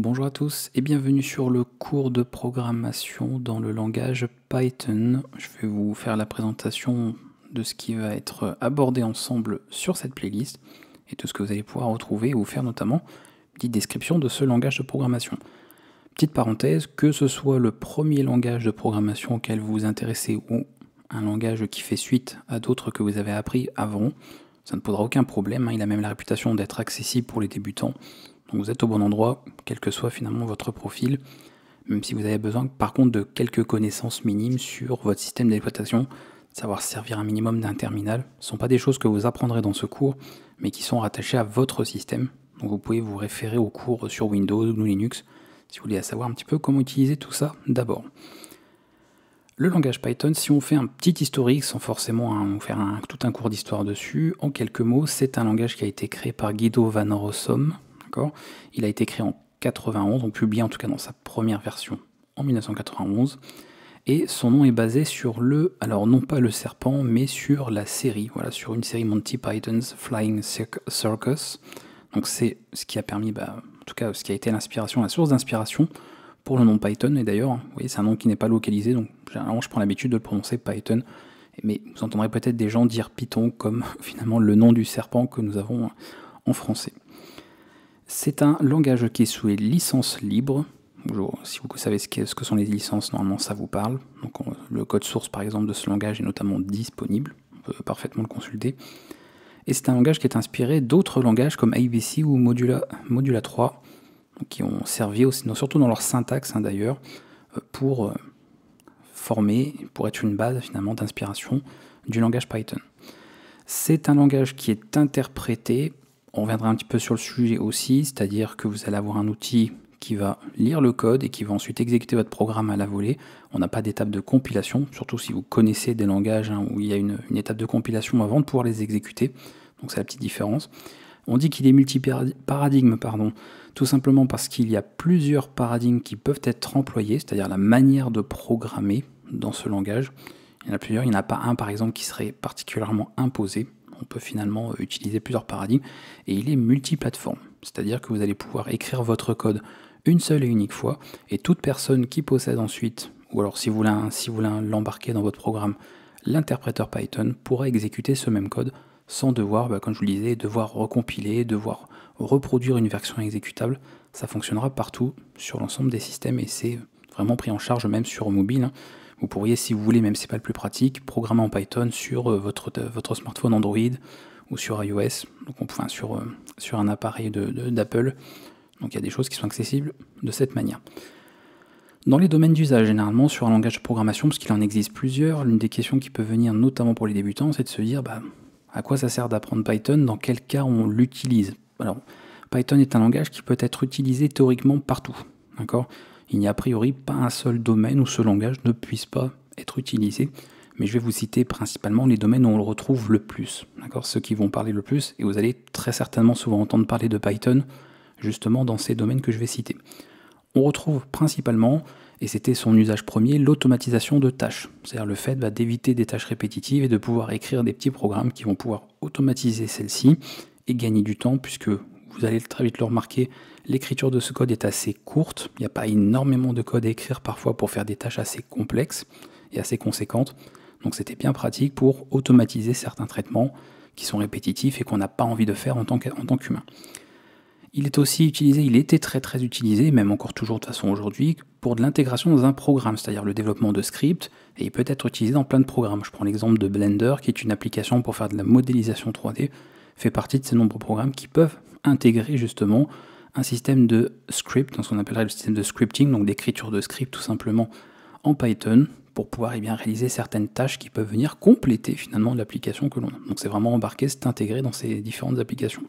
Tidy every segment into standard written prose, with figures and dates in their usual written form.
Bonjour à tous et bienvenue sur le cours de programmation dans le langage Python. Je vais vous faire la présentation de ce qui va être abordé ensemble sur cette playlist et de ce que vous allez pouvoir retrouver et vous faire notamment une petite description de ce langage de programmation. Petite parenthèse, que ce soit le premier langage de programmation auquel vous vous intéressez ou un langage qui fait suite à d'autres que vous avez appris avant, ça ne posera aucun problème, il a même la réputation d'être accessible pour les débutants. Donc vous êtes au bon endroit, quel que soit finalement votre profil, même si vous avez besoin par contre de quelques connaissances minimes sur votre système d'exploitation, savoir servir un minimum d'un terminal. Ce ne sont pas des choses que vous apprendrez dans ce cours, mais qui sont rattachées à votre système. Donc vous pouvez vous référer aux cours sur Windows ou Linux, si vous voulez savoir un petit peu comment utiliser tout ça d'abord. Le langage Python, si on fait un petit historique, sans forcément faire tout un cours d'histoire dessus, en quelques mots, c'est un langage qui a été créé par Guido van Rossum. Il a été créé en 91, donc publié en tout cas dans sa première version en 1991, et son nom est basé sur alors non pas le serpent, mais sur la série, voilà, sur une série Monty Python's Flying Circus. Donc c'est ce qui a permis, en tout cas ce qui a été l'inspiration, la source d'inspiration pour le nom Python, et d'ailleurs, vous voyez, c'est un nom qui n'est pas localisé, donc généralement je prends l'habitude de le prononcer Python, mais vous entendrez peut-être des gens dire Python comme finalement le nom du serpent que nous avons en français. C'est un langage qui est sous les licences libres. Si vous savez ce que sont les licences, normalement ça vous parle. Donc le code source par exemple de ce langage est notamment disponible, on peut parfaitement le consulter. Et c'est un langage qui est inspiré d'autres langages comme ABC ou Modula 3, qui ont servi aussi, surtout dans leur syntaxe d'ailleurs, pour former, pour être une base finalement d'inspiration du langage Python. C'est un langage qui est interprété. On reviendra un petit peu sur le sujet aussi, c'est-à-dire que vous allez avoir un outil qui va lire le code et qui va ensuite exécuter votre programme à la volée. On n'a pas d'étape de compilation, surtout si vous connaissez des langages où il y a une étape de compilation avant de pouvoir les exécuter. Donc c'est la petite différence. On dit qu'il est multiparadigme, tout simplement parce qu'il y a plusieurs paradigmes qui peuvent être employés, c'est-à-dire la manière de programmer dans ce langage. Il y en a plusieurs, il n'y en a pas un par exemple qui serait particulièrement imposé. On peut finalement utiliser plusieurs paradigmes, et il est multiplateforme, c'est-à-dire que vous allez pouvoir écrire votre code une seule et unique fois, et toute personne qui possède ensuite, ou alors si vous voulez l'embarquer dans votre programme, l'interpréteur Python pourra exécuter ce même code sans devoir, comme je vous le disais, devoir recompiler, devoir reproduire une version exécutable. Ça fonctionnera partout sur l'ensemble des systèmes, et c'est vraiment pris en charge même sur mobile. Vous pourriez, si vous voulez, même si ce n'est pas le plus pratique, programmer en Python sur votre smartphone Android ou sur iOS, donc enfin sur un appareil d'Apple. Donc il y a des choses qui sont accessibles de cette manière. Dans les domaines d'usage, généralement, sur un langage de programmation, parce qu'il en existe plusieurs, l'une des questions qui peut venir notamment pour les débutants, c'est de se dire à quoi ça sert d'apprendre Python, dans quel cas on l'utilise. Alors, Python est un langage qui peut être utilisé théoriquement partout, d'accord ? Il n'y a a priori pas un seul domaine où ce langage ne puisse pas être utilisé, mais je vais vous citer principalement les domaines où on le retrouve le plus, d'accord, ceux qui vont parler le plus, et vous allez très certainement souvent entendre parler de Python, justement dans ces domaines que je vais citer. On retrouve principalement, et c'était son usage premier, l'automatisation de tâches, c'est-à-dire le fait d'éviter des tâches répétitives et de pouvoir écrire des petits programmes qui vont pouvoir automatiser celles-ci et gagner du temps, puisque vous allez très vite le remarquer, l'écriture de ce code est assez courte, il n'y a pas énormément de code à écrire parfois pour faire des tâches assez complexes et assez conséquentes, donc c'était bien pratique pour automatiser certains traitements qui sont répétitifs et qu'on n'a pas envie de faire en tant qu'humain. Il est aussi utilisé, il était très utilisé, même encore toujours de façon aujourd'hui, pour de l'intégration dans un programme, c'est-à-dire le développement de scripts, et il peut être utilisé dans plein de programmes. Je prends l'exemple de Blender, qui est une application pour faire de la modélisation 3D, fait partie de ces nombreux programmes qui peuvent intégrer justement un système de script, dans ce qu'on appellerait le système de scripting, donc d'écriture de script tout simplement en Python, pour pouvoir réaliser certaines tâches qui peuvent venir compléter finalement l'application que l'on a. Donc c'est vraiment embarqué, c'est intégré dans ces différentes applications.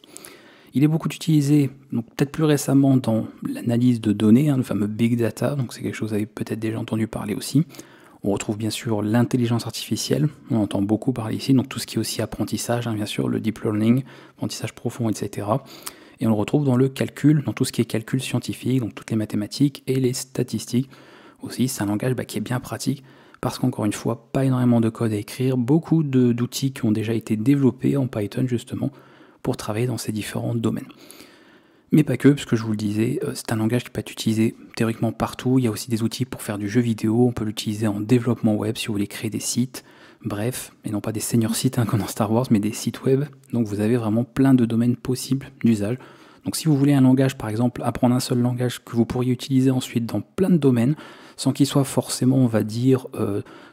Il est beaucoup utilisé, donc peut-être plus récemment dans l'analyse de données, le fameux Big Data, donc c'est quelque chose que vous avez peut-être déjà entendu parler aussi. On retrouve bien sûr l'intelligence artificielle, on entend beaucoup parler ici, donc tout ce qui est aussi apprentissage, bien sûr, le deep learning, apprentissage profond, etc. Et on le retrouve dans le calcul, dans tout ce qui est calcul scientifique, donc toutes les mathématiques et les statistiques. Aussi, c'est un langage qui est bien pratique, parce qu'encore une fois, pas énormément de code à écrire, beaucoup d'outils qui ont déjà été développés en Python justement, pour travailler dans ces différents domaines. Mais pas que, parce que je vous le disais, c'est un langage qui peut être utilisé théoriquement partout. Il y a aussi des outils pour faire du jeu vidéo, on peut l'utiliser en développement web si vous voulez créer des sites, bref, et non pas des senior sites comme dans Star Wars, mais des sites web. Donc vous avez vraiment plein de domaines possibles d'usage. Donc si vous voulez un langage, par exemple, apprendre un seul langage que vous pourriez utiliser ensuite dans plein de domaines, sans qu'il soit forcément, on va dire,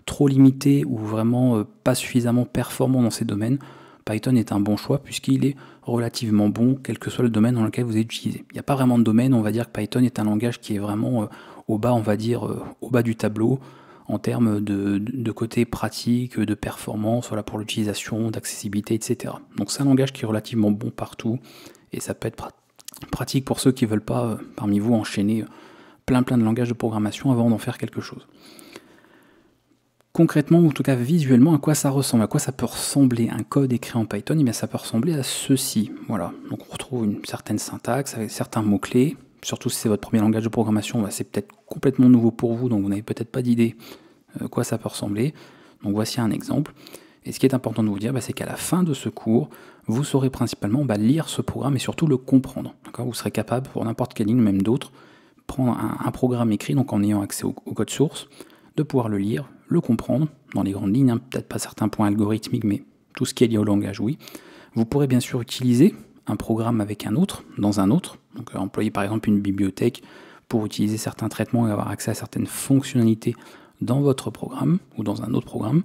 trop limité ou vraiment pas suffisamment performant dans ces domaines, Python est un bon choix puisqu'il est relativement bon, quel que soit le domaine dans lequel vous êtes utilisé. Il n'y a pas vraiment de domaine, on va dire que Python est un langage qui est vraiment au bas, on va dire, au bas du tableau, en termes de côté pratique, de performance, voilà, pour l'utilisation, d'accessibilité, etc. Donc c'est un langage qui est relativement bon partout, et ça peut être pratique pour ceux qui ne veulent pas, parmi vous, enchaîner plein de langages de programmation avant d'en faire quelque chose. Concrètement, ou en tout cas visuellement, à quoi ça ressemble, à quoi ça peut ressembler un code écrit en Python? Eh bien, ça peut ressembler à ceci. Voilà, donc on retrouve une certaine syntaxe avec certains mots-clés, surtout si c'est votre premier langage de programmation, c'est peut-être complètement nouveau pour vous, donc vous n'avez peut-être pas d'idée à quoi ça peut ressembler. Donc voici un exemple. Et ce qui est important de vous dire, c'est qu'à la fin de ce cours, vous saurez principalement lire ce programme et surtout le comprendre. Vous serez capable, pour n'importe quelle ligne, même d'autres, prendre un programme écrit, donc en ayant accès au code source, de pouvoir le lire, le comprendre, dans les grandes lignes, peut-être pas certains points algorithmiques, mais tout ce qui est lié au langage, oui. Vous pourrez bien sûr utiliser un programme avec un autre, dans un autre, donc employer par exemple une bibliothèque pour utiliser certains traitements et avoir accès à certaines fonctionnalités dans votre programme ou dans un autre programme.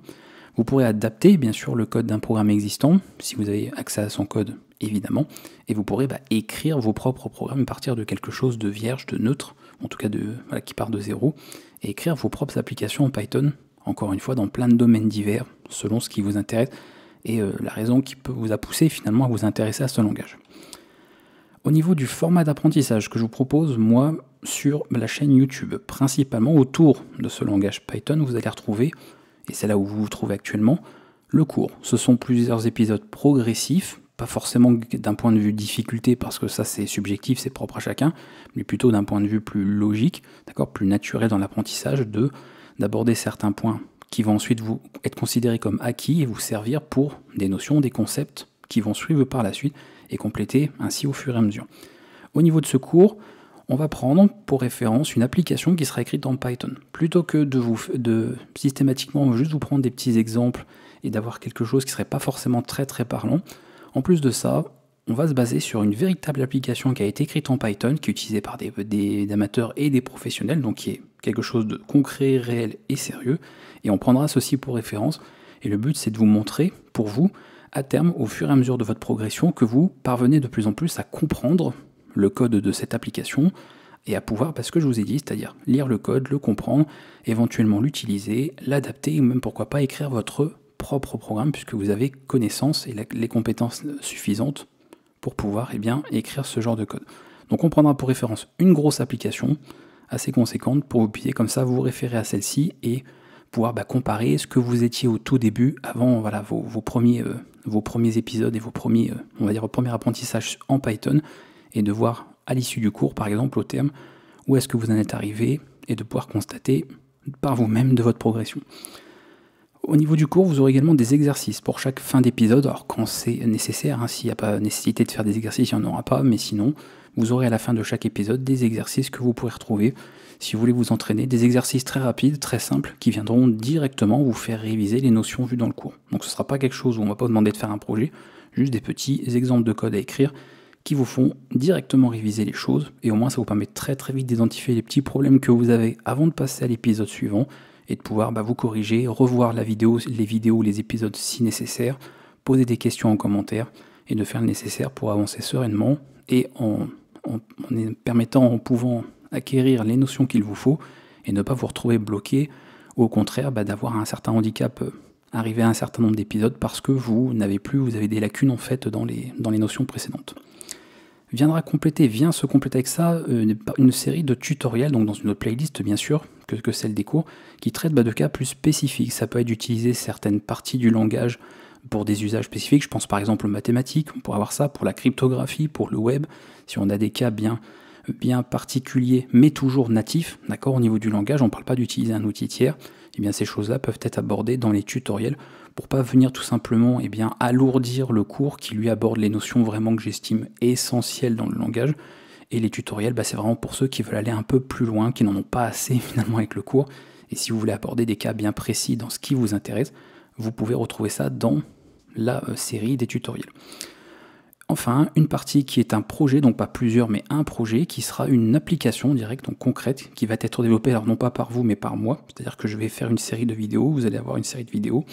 Vous pourrez adapter bien sûr le code d'un programme existant, si vous avez accès à son code évidemment, et vous pourrez écrire vos propres programmes à partir de quelque chose de vierge, de neutre, en tout cas qui part de zéro, et écrire vos propres applications en Python, encore une fois dans plein de domaines divers, selon ce qui vous intéresse, et la raison qui vous a poussé finalement à vous intéresser à ce langage. Au niveau du format d'apprentissage que je vous propose, moi, sur la chaîne YouTube, principalement autour de ce langage Python, vous allez retrouver, et c'est là où vous vous trouvez actuellement, le cours. Ce sont plusieurs épisodes progressifs, pas forcément d'un point de vue difficulté, parce que ça c'est subjectif, c'est propre à chacun, mais plutôt d'un point de vue plus logique, plus naturel dans l'apprentissage, d'aborder certains points qui vont ensuite vous être considérés comme acquis et vous servir pour des notions, des concepts qui vont suivre par la suite et compléter ainsi au fur et à mesure. Au niveau de ce cours, on va prendre pour référence une application qui sera écrite en Python. Plutôt que de systématiquement juste vous prendre des petits exemples et d'avoir quelque chose qui ne serait pas forcément très parlant, en plus de ça, on va se baser sur une véritable application qui a été écrite en Python, qui est utilisée par des amateurs et des professionnels, donc qui est quelque chose de concret, réel et sérieux, et on prendra ceci pour référence, et le but c'est de vous montrer, pour vous, à terme, au fur et à mesure de votre progression, que vous parvenez de plus en plus à comprendre le code de cette application, et à pouvoir, parce que je vous ai dit, c'est-à-dire lire le code, le comprendre, éventuellement l'utiliser, l'adapter, ou même pourquoi pas écrire votre propre programme, puisque vous avez connaissance et les compétences suffisantes pour pouvoir écrire ce genre de code. Donc on prendra pour référence une grosse application assez conséquente pour vous puissiez comme ça vous référer à celle-ci et pouvoir comparer ce que vous étiez au tout début avant vos premiers épisodes et vos premiers, premier apprentissage en Python, et de voir à l'issue du cours par exemple au terme où est-ce que vous en êtes arrivé et de pouvoir constater par vous-même de votre progression. Au niveau du cours, vous aurez également des exercices pour chaque fin d'épisode, alors quand c'est nécessaire, s'il n'y a pas nécessité de faire des exercices, il n'y en aura pas, mais sinon, vous aurez à la fin de chaque épisode des exercices que vous pourrez retrouver si vous voulez vous entraîner, des exercices très rapides, très simples, qui viendront directement vous faire réviser les notions vues dans le cours. Donc ce ne sera pas quelque chose où on ne va pas vous demander de faire un projet, juste des petits exemples de code à écrire qui vous font directement réviser les choses, et au moins ça vous permet très vite d'identifier les petits problèmes que vous avez avant de passer à l'épisode suivant, et de pouvoir vous corriger, revoir les vidéos, les épisodes si nécessaire, poser des questions en commentaire, et de faire le nécessaire pour avancer sereinement, et en pouvant acquérir les notions qu'il vous faut, et ne pas vous retrouver bloqué, ou au contraire d'avoir un certain handicap, arrivé à un certain nombre d'épisodes, parce que vous avez des lacunes en fait dans les notions précédentes. Vient se compléter avec ça une série de tutoriels, donc dans une autre playlist bien sûr que celle des cours, qui traite de cas plus spécifiques. Ça peut être d'utiliser certaines parties du langage pour des usages spécifiques, je pense par exemple aux mathématiques, on pourrait avoir ça pour la cryptographie, pour le web, si on a des cas bien particuliers, mais toujours natifs, d'accord, au niveau du langage, on ne parle pas d'utiliser un outil tiers, et bien ces choses-là peuvent être abordées dans les tutoriels, pour pas venir tout simplement alourdir le cours qui lui aborde les notions vraiment que j'estime essentielles dans le langage, Et les tutoriels, c'est vraiment pour ceux qui veulent aller un peu plus loin, qui n'en ont pas assez finalement avec le cours. Et si vous voulez aborder des cas bien précis dans ce qui vous intéresse, vous pouvez retrouver ça dans la série des tutoriels. Enfin, une partie qui est un projet, donc pas plusieurs, mais un projet, qui sera une application directe, donc concrète, qui va être développée, alors non pas par vous, mais par moi. C'est-à-dire que je vais faire une série de vidéos, vous allez avoir une série de vidéos,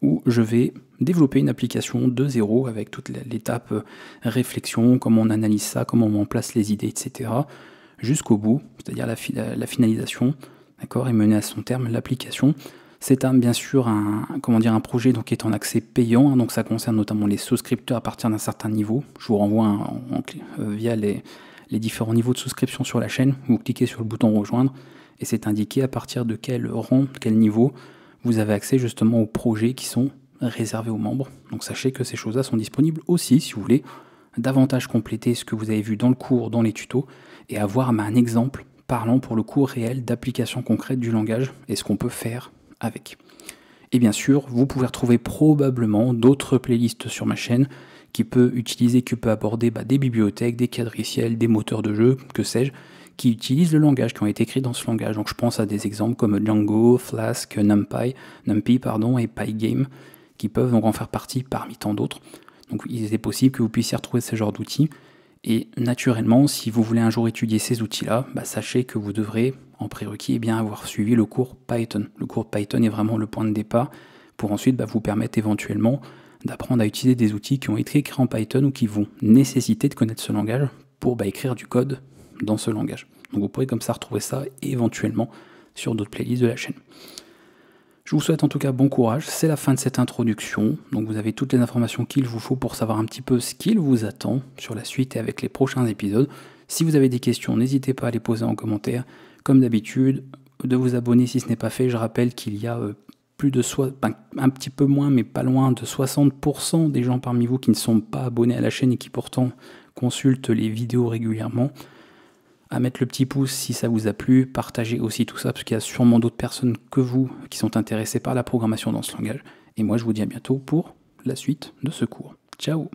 où je vais développer une application de zéro, avec toute l'étape réflexion, comment on analyse ça, comment on met en place les idées, etc., jusqu'au bout, c'est-à-dire la finalisation, d'accord, et mener à son terme l'application. C'est bien sûr un projet donc, qui est en accès payant, donc ça concerne notamment les souscripteurs à partir d'un certain niveau. Je vous renvoie via les différents niveaux de souscription sur la chaîne. Vous cliquez sur le bouton rejoindre et c'est indiqué à partir de quel rang, quel niveau vous avez accès justement aux projets qui sont réservés aux membres. Donc sachez que ces choses-là sont disponibles aussi si vous voulez davantage compléter ce que vous avez vu dans le cours, dans les tutos, et avoir un exemple parlant pour le cours réel d'application concrète du langage et ce qu'on peut faire avec. Et bien sûr, vous pouvez retrouver probablement d'autres playlists sur ma chaîne qui peut aborder des bibliothèques, des quadriciels, des moteurs de jeu, que sais-je, qui utilisent le langage, qui ont été écrits dans ce langage. Donc je pense à des exemples comme Django, Flask, NumPy et Pygame, qui peuvent donc en faire partie parmi tant d'autres. Donc il est possible que vous puissiez retrouver ce genre d'outils. Et naturellement, si vous voulez un jour étudier ces outils-là, sachez que vous devrez, en prérequis, avoir suivi le cours Python. Le cours Python est vraiment le point de départ pour ensuite vous permettre éventuellement d'apprendre à utiliser des outils qui ont été écrits en Python ou qui vont nécessiter de connaître ce langage pour écrire du code dans ce langage. Donc vous pourrez comme ça retrouver ça éventuellement sur d'autres playlists de la chaîne. Je vous souhaite en tout cas bon courage, c'est la fin de cette introduction, donc vous avez toutes les informations qu'il vous faut pour savoir un petit peu ce qu'il vous attend sur la suite et avec les prochains épisodes. Si vous avez des questions, n'hésitez pas à les poser en commentaire. Comme d'habitude, de vous abonner si ce n'est pas fait. Je rappelle qu'il y a un petit peu moins, mais pas loin de 60% des gens parmi vous qui ne sont pas abonnés à la chaîne et qui pourtant consultent les vidéos régulièrement. À mettre le petit pouce si ça vous a plu, partagez aussi tout ça, parce qu'il y a sûrement d'autres personnes que vous qui sont intéressées par la programmation dans ce langage. Et moi je vous dis à bientôt pour la suite de ce cours. Ciao!